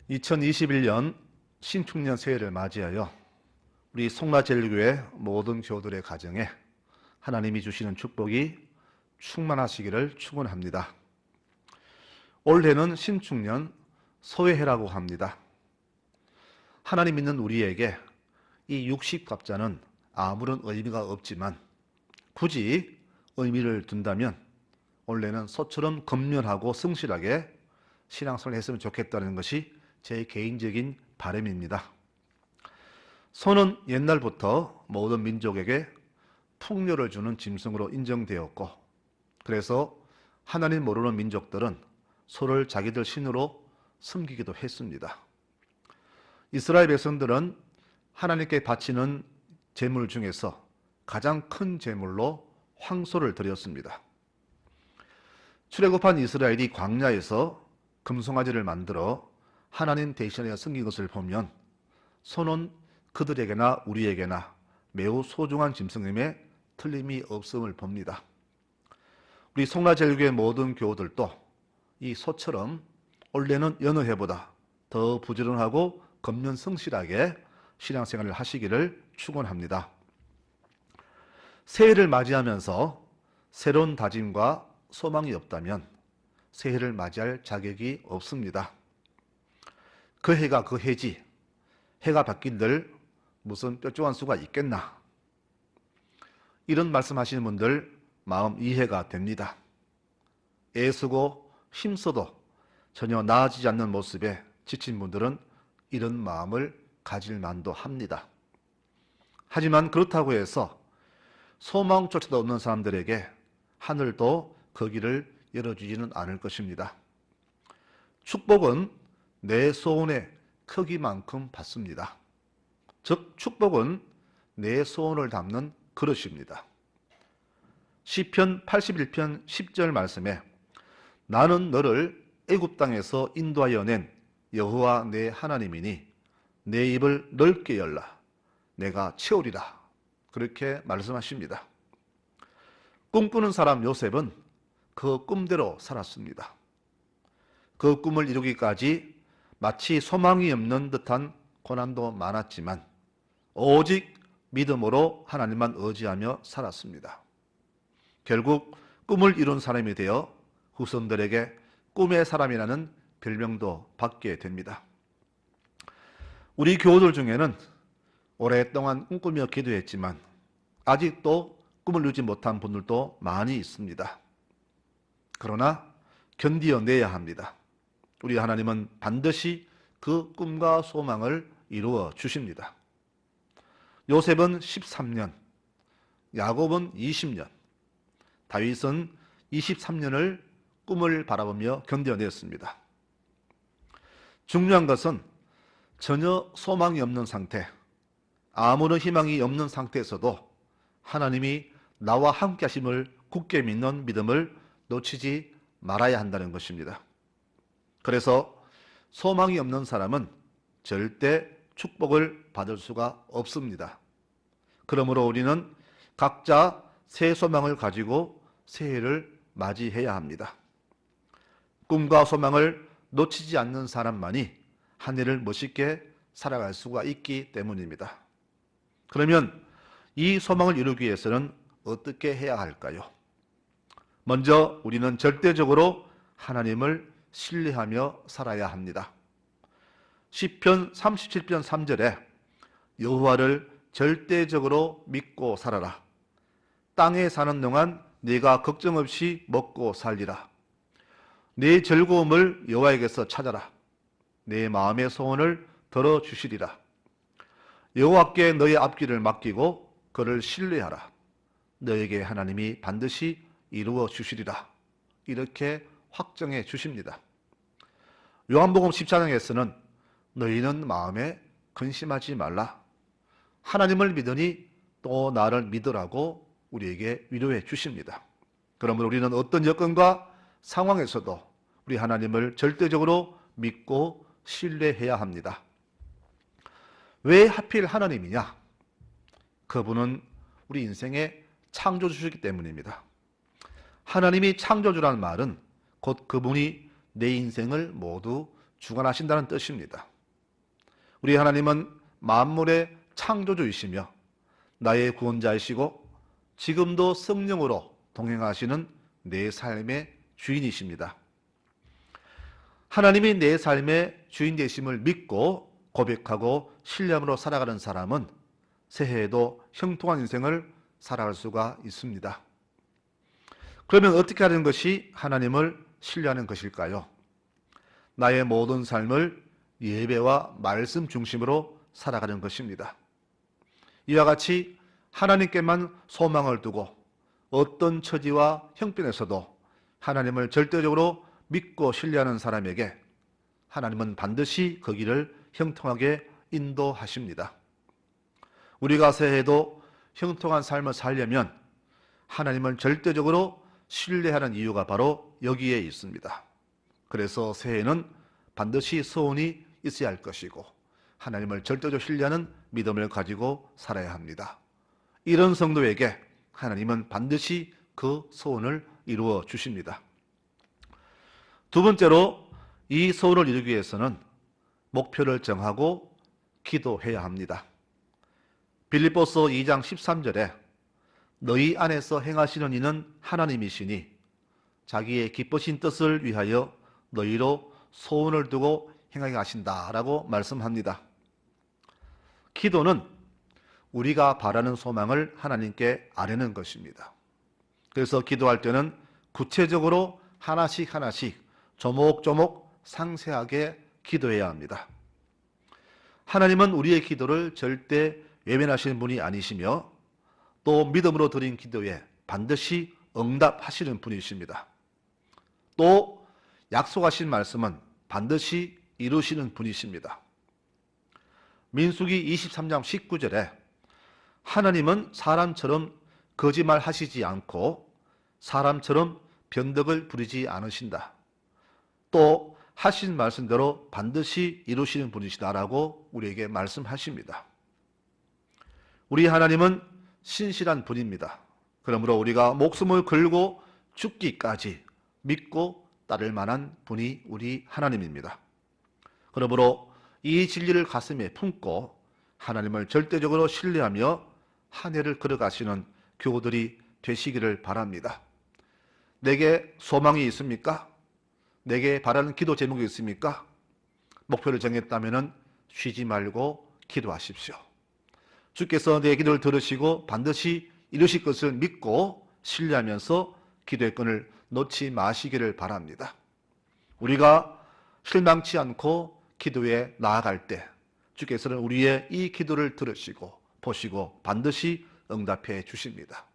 2021년 신축년 새해를 맞이하여 우리 송라제일교회 모든 교우들의 가정에 하나님이 주시는 축복이 충만하시기를 축원합니다. 올해는 신축년 소해해라고 합니다. 하나님 믿는 우리에게 이 육식갑자는 아무런 의미가 없지만 굳이 의미를 둔다면 올해는 소처럼 건면하고 성실하게 신앙생활을 했으면 좋겠다는 것이 제 개인적인 바람입니다. 소는 옛날부터 모든 민족에게 풍요를 주는 짐승으로 인정되었고, 그래서 하나님 모르는 민족들은 소를 자기들 신으로 섬기기도 했습니다. 이스라엘 백성들은 하나님께 바치는 제물 중에서 가장 큰 제물로 황소를 드렸습니다. 출애굽한 이스라엘이 광야에서 금송아지를 만들어 하나님 대신에 섬긴 것을 보면 소는 그들에게나 우리에게나 매우 소중한 짐승임에 틀림이 없음을 봅니다. 우리 송라제일교회 모든 교우들도 이 소처럼 올해는 여느 해보다 더 부지런하고 검면성실하게 신앙생활을 하시기를 축원합니다. 새해를 맞이하면서 새로운 다짐과 소망이 없다면 새해를 맞이할 자격이 없습니다. 그 해가 그 해지, 해가 바뀐들 무슨 뾰족한 수가 있겠나, 이런 말씀하시는 분들 마음 이해가 됩니다. 애쓰고 힘써도 전혀 나아지지 않는 모습에 지친 분들은 이런 마음을 가질 만도 합니다. 하지만 그렇다고 해서 소망조차도 없는 사람들에게 하늘도 그 길을 열어주지는 않을 것입니다. 축복은 내 소원의 크기만큼 받습니다. 즉 축복은 내 소원을 담는 그릇입니다. 시편 81편 10절 말씀에 나는 너를 애굽 땅에서 인도하여 낸 여호와 내 하나님이니 내 입을 넓게 열라 내가 채우리라, 그렇게 말씀하십니다. 꿈꾸는 사람 요셉은 그 꿈대로 살았습니다. 그 꿈을 이루기까지 마치 소망이 없는 듯한 고난도 많았지만 오직 믿음으로 하나님만 의지하며 살았습니다. 결국 꿈을 이룬 사람이 되어 후손들에게 꿈의 사람이라는 별명도 받게 됩니다. 우리 교우들 중에는 오랫동안 꿈꾸며 기도했지만 아직도 꿈을 이루지 못한 분들도 많이 있습니다. 그러나 견디어내야 합니다. 우리 하나님은 반드시 그 꿈과 소망을 이루어 주십니다. 요셉은 13년, 야곱은 20년, 다윗은 23년을 꿈을 바라보며 견뎌냈습니다. 중요한 것은 전혀 소망이 없는 상태, 아무런 희망이 없는 상태에서도 하나님이 나와 함께 하심을 굳게 믿는 믿음을 놓치지 말아야 한다는 것입니다. 그래서 소망이 없는 사람은 절대 축복을 받을 수가 없습니다. 그러므로 우리는 각자 새 소망을 가지고 새해를 맞이해야 합니다. 꿈과 소망을 놓치지 않는 사람만이 한 해를 멋있게 살아갈 수가 있기 때문입니다. 그러면 이 소망을 이루기 위해서는 어떻게 해야 할까요? 먼저 우리는 절대적으로 하나님을 신뢰하며 살아야 합니다. 시편 37편 3절에 여호와를 절대적으로 믿고 살아라. 땅에 사는 동안 네가 걱정 없이 먹고 살리라. 네 즐거움을 여호와에게서 찾아라. 내 마음의 소원을 들어주시리라. 여호와께 너의 앞길을 맡기고 그를 신뢰하라. 너에게 하나님이 반드시 이루어 주시리라. 이렇게 확정해 주십니다. 요한복음 14장에서는 너희는 마음에 근심하지 말라. 하나님을 믿으니 또 나를 믿으라고 우리에게 위로해 주십니다. 그러므로 우리는 어떤 여건과 상황에서도 우리 하나님을 절대적으로 믿고 신뢰해야 합니다. 왜 하필 하나님이냐? 그분은 우리 인생의 창조주시기 때문입니다. 하나님이 창조주라는 말은 곧 그분이 내 인생을 모두 주관하신다는 뜻입니다. 우리 하나님은 만물의 창조주이시며 나의 구원자이시고 지금도 성령으로 동행하시는 내 삶의 주인이십니다. 하나님이 내 삶의 주인 되심을 믿고 고백하고 신뢰함으로 살아가는 사람은 새해에도 형통한 인생을 살아갈 수가 있습니다. 그러면 어떻게 하는 것이 하나님을 신뢰하는 것일까요? 나의 모든 삶을 예배와 말씀 중심으로 살아가는 것입니다. 이와 같이 하나님께만 소망을 두고 어떤 처지와 형편에서도 하나님을 절대적으로 믿고 신뢰하는 사람에게 하나님은 반드시 그 길을 형통하게 인도하십니다. 우리가 새해에도 형통한 삶을 살려면 하나님을 절대적으로 신뢰하는 이유가 바로 여기에 있습니다. 그래서 새해에는 반드시 소원이 있어야 할 것이고 하나님을 절대적으로 신뢰하는 믿음을 가지고 살아야 합니다. 이런 성도에게 하나님은 반드시 그 소원을 이루어 주십니다. 두 번째로 이 소원을 이루기 위해서는 목표를 정하고 기도해야 합니다. 빌립보서 2장 13절에 너희 안에서 행하시는 이는 하나님이시니 자기의 기쁘신 뜻을 위하여 너희로 소원을 두고 행하게 하신다라고 말씀합니다. 기도는 우리가 바라는 소망을 하나님께 아뢰는 것입니다. 그래서 기도할 때는 구체적으로 하나씩 조목조목 상세하게 기도해야 합니다. 하나님은 우리의 기도를 절대 외면하시는 분이 아니시며 또 믿음으로 드린 기도에 반드시 응답하시는 분이십니다. 또 약속하신 말씀은 반드시 이루시는 분이십니다. 민수기 23장 19절에 하나님은 사람처럼 거짓말 하시지 않고 사람처럼 변덕을 부리지 않으신다. 또 하신 말씀대로 반드시 이루시는 분이시다라고 우리에게 말씀하십니다. 우리 하나님은 신실한 분입니다. 그러므로 우리가 목숨을 걸고 죽기까지 믿고 따를 만한 분이 우리 하나님입니다. 그러므로 이 진리를 가슴에 품고 하나님을 절대적으로 신뢰하며 한 해를 걸어가시는 교우들이 되시기를 바랍니다. 내게 소망이 있습니까? 내게 바라는 기도 제목이 있습니까? 목표를 정했다면 쉬지 말고 기도하십시오. 주께서 내 기도를 들으시고 반드시 이루실 것을 믿고 신뢰하면서 기도의 끈을 놓지 마시기를 바랍니다. 우리가 실망치 않고 기도에 나아갈 때 주께서는 우리의 이 기도를 들으시고 보시고 반드시 응답해 주십니다.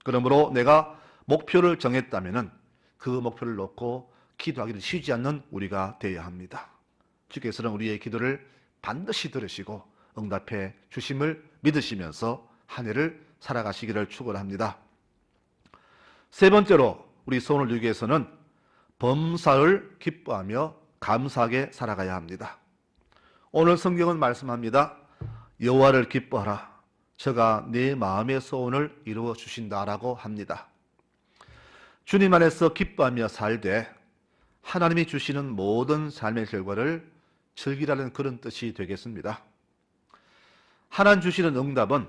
그러므로 내가 목표를 정했다면 그 목표를 놓고 기도하기를 쉬지 않는 우리가 되어야 합니다. 주께서는 우리의 기도를 반드시 들으시고 응답해 주심을 믿으시면서 한 해를 살아가시기를 축원합니다. 세 번째로 우리 소원을 이루기 위해서는 범사를 기뻐하며 감사하게 살아가야 합니다. 오늘 성경은 말씀합니다. 여호와를 기뻐하라. 저가 내 마음의 소원을 이루어 주신다라고 합니다. 주님 안에서 기뻐하며 살되 하나님이 주시는 모든 삶의 결과를 즐기라는 그런 뜻이 되겠습니다. 하나님 주시는 응답은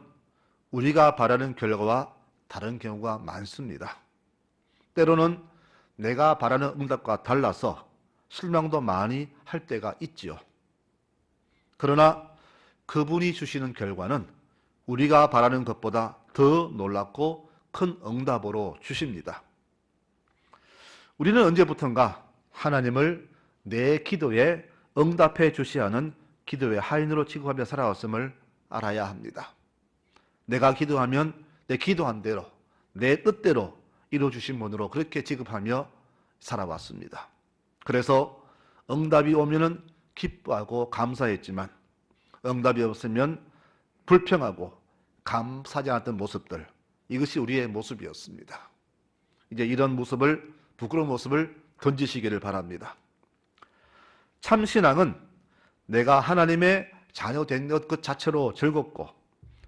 우리가 바라는 결과와 다른 경우가 많습니다. 때로는 내가 바라는 응답과 달라서 실망도 많이 할 때가 있지요. 그러나 그분이 주시는 결과는 우리가 바라는 것보다 더 놀랍고 큰 응답으로 주십니다. 우리는 언제부턴가 하나님을 내 기도에 응답해 주셔야 하는 기도의 하인으로 취급하며 살아왔음을 알아야 합니다. 내가 기도하면 내 기도한 대로 내 뜻대로 이루어주신 분으로 그렇게 취급하며 살아왔습니다. 그래서 응답이 오면은 기뻐하고 감사했지만 응답이 없으면 불평하고 감사하지 않았던 모습들, 이것이 우리의 모습이었습니다. 이제 이런 모습을, 부끄러운 모습을 던지시기를 바랍니다. 참신앙은 내가 하나님의 자녀 된 것 자체로 즐겁고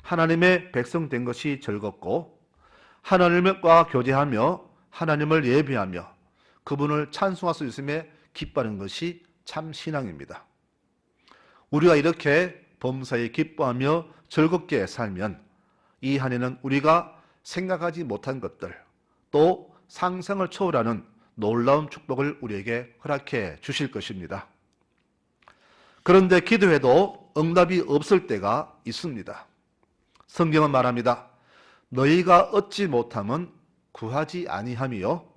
하나님의 백성 된 것이 즐겁고 하나님과 교제하며 하나님을 예배하며 그분을 찬송할 수 있음에 기뻐하는 것이 참 신앙입니다. 우리가 이렇게 범사에 기뻐하며 즐겁게 살면 이 한 해는 우리가 생각하지 못한 것들, 또 상상을 초월하는 놀라운 축복을 우리에게 허락해 주실 것입니다. 그런데 기도해도 응답이 없을 때가 있습니다. 성경은 말합니다. 너희가 얻지 못함은 구하지 아니함이요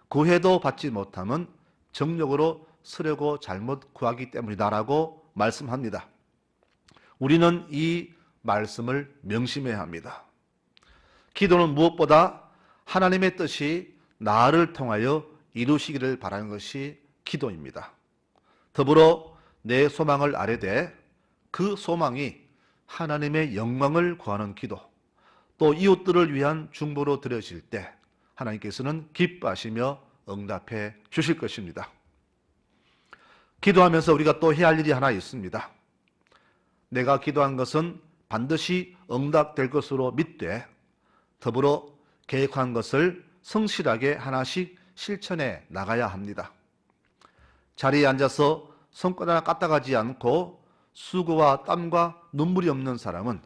구해도 받지 못함은 정욕으로 쓰려고 잘못 구하기 때문이다라고 말씀합니다. 우리는 이 말씀을 명심해야 합니다. 기도는 무엇보다 하나님의 뜻이 나를 통하여 이루시기를 바라는 것이 기도입니다. 더불어 내 소망을 아뢰되 그 소망이 하나님의 영광을 구하는 기도, 또 이웃들을 위한 중보로 드려질 때 하나님께서는 기뻐하시며 응답해 주실 것입니다. 기도하면서 우리가 또 해야 할 일이 하나 있습니다. 내가 기도한 것은 반드시 응답될 것으로 믿되 더불어 계획한 것을 성실하게 하나씩 실천해 나가야 합니다. 자리에 앉아서 손가락 하나 까딱하지 않고 수고와 땀과 눈물이 없는 사람은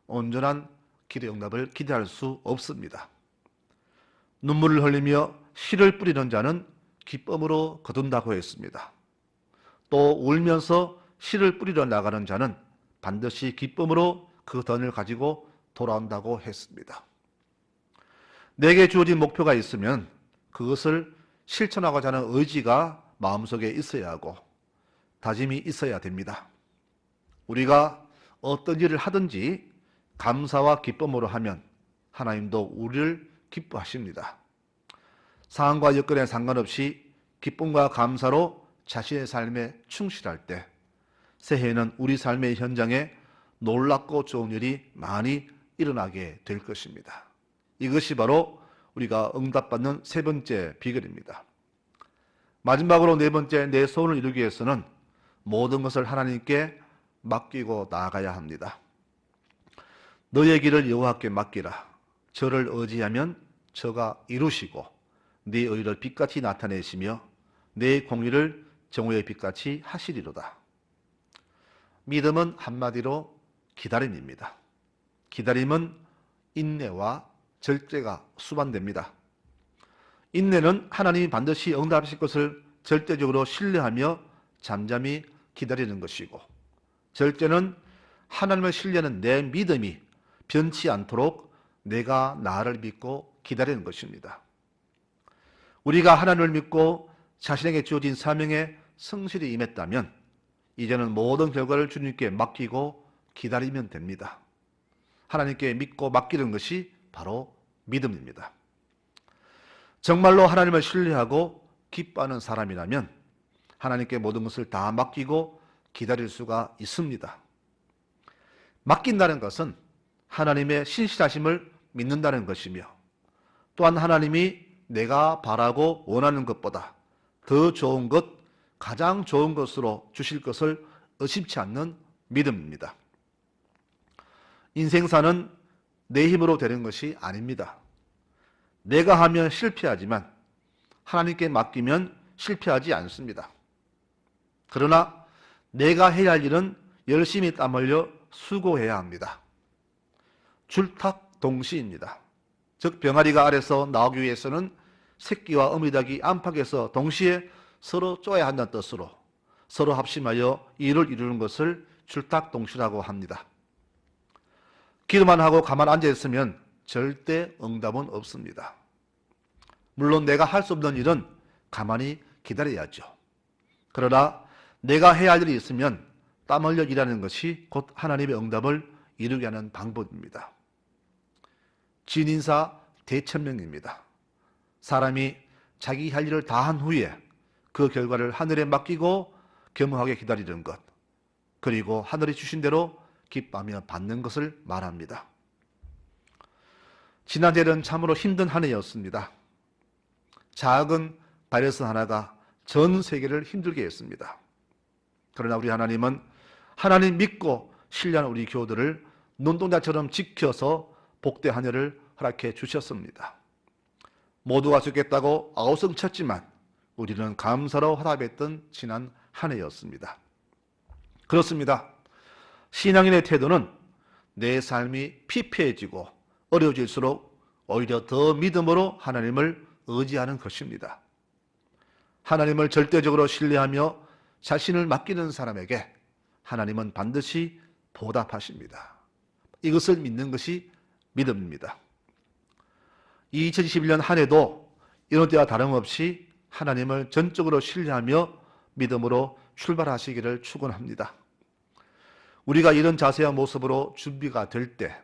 온전한 기도 응답을 기대할 수 없습니다. 눈물을 흘리며 씨를 뿌리는 자는 기쁨으로 거둔다고 했습니다. 또 울면서 씨를 뿌리러 나가는 자는 반드시 기쁨으로 그 던을 가지고 돌아온다고 했습니다. 내게 주어진 목표가 있으면 그것을 실천하고자 하는 의지가 마음속에 있어야 하고 다짐이 있어야 됩니다. 우리가 어떤 일을 하든지 감사와 기쁨으로 하면 하나님도 우리를 기뻐하십니다. 상황과 여건에 상관없이 기쁨과 감사로 자신의 삶에 충실할 때 새해에는 우리 삶의 현장에 놀랍고 좋은 일이 많이 일어나게 될 것입니다. 이것이 바로 우리가 응답받는 세 번째 비결입니다. 마지막으로 네 번째, 내 소원을 이루기 위해서는 모든 것을 하나님께 맡기고 나아가야 합니다. 너의 길을 여호와께 맡기라. 저를 의지하면 저가 이루시고 네 의를 빛같이 나타내시며 내 공의를 정오의 빛같이 하시리로다. 믿음은 한마디로 기다림입니다. 기다림은 인내와 절제가 수반됩니다. 인내는 하나님이 반드시 응답하실 것을 절대적으로 신뢰하며 잠잠히 기다리는 것이고, 절제는 하나님을 신뢰하는 내 믿음이 변치 않도록 내가 나를 믿고 기다리는 것입니다. 우리가 하나님을 믿고 자신에게 주어진 사명에 성실히 임했다면 이제는 모든 결과를 주님께 맡기고 기다리면 됩니다. 하나님께 믿고 맡기는 것이 바로 믿음입니다. 정말로 하나님을 신뢰하고 기뻐하는 사람이라면 하나님께 모든 것을 다 맡기고 기다릴 수가 있습니다. 맡긴다는 것은 하나님의 신실하심을 믿는다는 것이며, 또한 하나님이 내가 바라고 원하는 것보다 더 좋은 것, 가장 좋은 것으로 주실 것을 의심치 않는 믿음입니다. 인생사는 내 힘으로 되는 것이 아닙니다. 내가 하면 실패하지만 하나님께 맡기면 실패하지 않습니다. 그러나 내가 해야 할 일은 열심히 땀 흘려 수고해야 합니다. 줄탁동시입니다. 즉 병아리가 알에서 나오기 위해서는 새끼와 어미닭이 안팎에서 동시에 서로 쪼아야 한다는 뜻으로 서로 합심하여 일을 이루는 것을 줄탁동시라고 합니다. 기도만 하고 가만 앉아 있으면 절대 응답은 없습니다. 물론 내가 할 수 없는 일은 가만히 기다려야죠. 그러나 내가 해야 할 일이 있으면 땀 흘려 일하는 것이 곧 하나님의 응답을 이루게 하는 방법입니다. 진인사 대천명입니다. 사람이 자기 할 일을 다 한 후에 그 결과를 하늘에 맡기고 겸허하게 기다리는 것, 그리고 하늘이 주신 대로 기뻐하며 받는 것을 말합니다. 지난해는 참으로 힘든 한 해였습니다. 작은 바이러스 하나가 전 세계를 힘들게 했습니다. 그러나 우리 하나님은 하나님 믿고 신뢰하는 우리 교우들을 눈동자처럼 지켜서 복대 한 해를 허락해 주셨습니다. 모두가 죽겠다고 아우성 쳤지만 우리는 감사로 화답했던 지난 한 해였습니다. 그렇습니다. 신앙인의 태도는 내 삶이 피폐해지고 어려워질수록 오히려 더 믿음으로 하나님을 의지하는 것입니다. 하나님을 절대적으로 신뢰하며 자신을 맡기는 사람에게 하나님은 반드시 보답하십니다. 이것을 믿는 것이 믿음입니다. 2021년 한 해도 이런 때와 다름없이 하나님을 전적으로 신뢰하며 믿음으로 출발하시기를 축원합니다. 우리가 이런 자세와 모습으로 준비가 될 때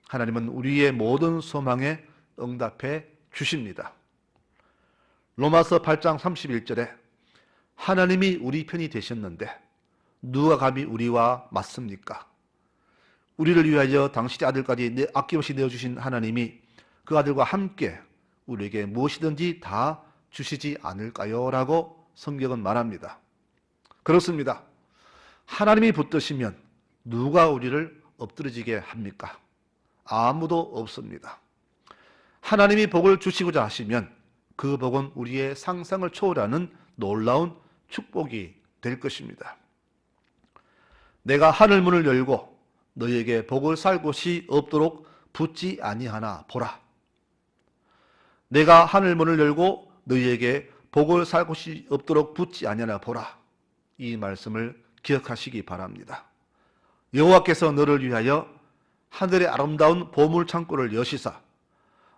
하나님은 우리의 모든 소망에 응답해 주십니다. 로마서 8장 31절에 하나님이 우리 편이 되셨는데 누가 감히 우리와 맞습니까? 우리를 위하여 당신의 아들까지 아낌없이 내어주신 하나님이 그 아들과 함께 우리에게 무엇이든지 다 주시지 않을까요? 라고 성경은 말합니다. 그렇습니다. 하나님이 붙드시면 누가 우리를 엎드러지게 합니까? 아무도 없습니다. 하나님이 복을 주시고자 하시면 그 복은 우리의 상상을 초월하는 놀라운 축복이 될 것입니다. 내가 하늘 문을 열고 너희에게 복을 살 곳이 없도록 붙지 아니하나 보라. 내가 하늘 문을 열고 너희에게 복을 살 곳이 없도록 붙지 아니하나 보라. 이 말씀을 기억하시기 바랍니다. 여호와께서 너를 위하여 하늘의 아름다운 보물 창고를 여시사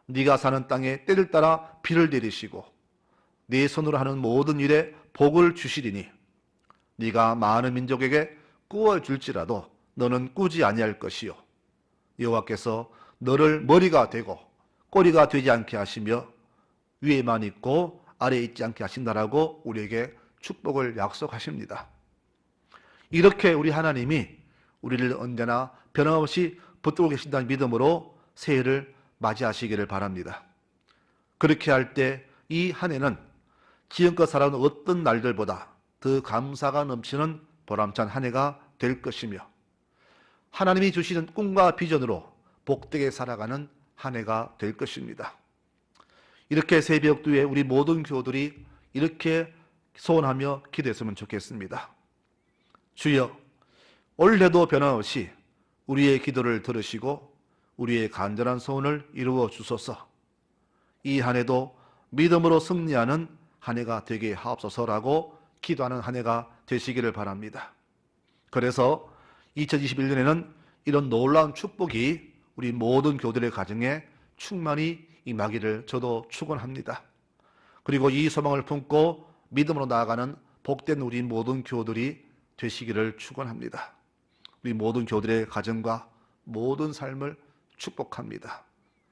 네가 사는 땅에 때를 따라 비를 내리시고 네 손으로 하는 모든 일에 복을 주시리니 네가 많은 민족에게 꾸어 줄지라도 너는 꾸지 아니할 것이요 여호와께서 너를 머리가 되고 꼬리가 되지 않게 하시며 위에만 있고 아래에 있지 않게 하신다라고 우리에게 축복을 약속하십니다. 이렇게 우리 하나님이 우리를 언제나 변함없이 붙들고 계신다는 믿음으로 새해를 맞이하시기를 바랍니다. 그렇게 할 때 이 한 해는 지금껏 살아온 어떤 날들보다 더 감사가 넘치는 보람찬 한 해가 될 것이며 하나님이 주시는 꿈과 비전으로 복되게 살아가는 한 해가 될 것입니다. 이렇게 새벽 두에 우리 모든 교우들이 이렇게 소원하며 기도했으면 좋겠습니다. 주여, 올해도 변함없이 우리의 기도를 들으시고 우리의 간절한 소원을 이루어 주소서. 이 한 해도 믿음으로 승리하는 한 해가 되게 하옵소서라고 기도하는 한 해가 되시기를 바랍니다. 그래서 2021년에는 이런 놀라운 축복이 우리 모든 교들의 가정에 충만히 임하기를 저도 축원합니다. 그리고 이 소망을 품고 믿음으로 나아가는 복된 우리 모든 교들이 되시기를 축원합니다. 우리 모든 교들의 가정과 모든 삶을 축복합니다.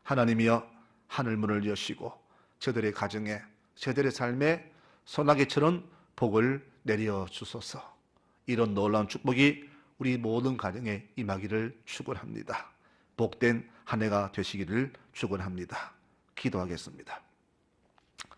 하나님이여 하늘 문을 여시고 저들의 가정에 저들의 삶에 소나기처럼 복을 내려 주소서. 이런 놀라운 축복이 우리 모든 가정에 임하기를 축원합니다. 복된 한 해가 되시기를 축원합니다. 기도하겠습니다.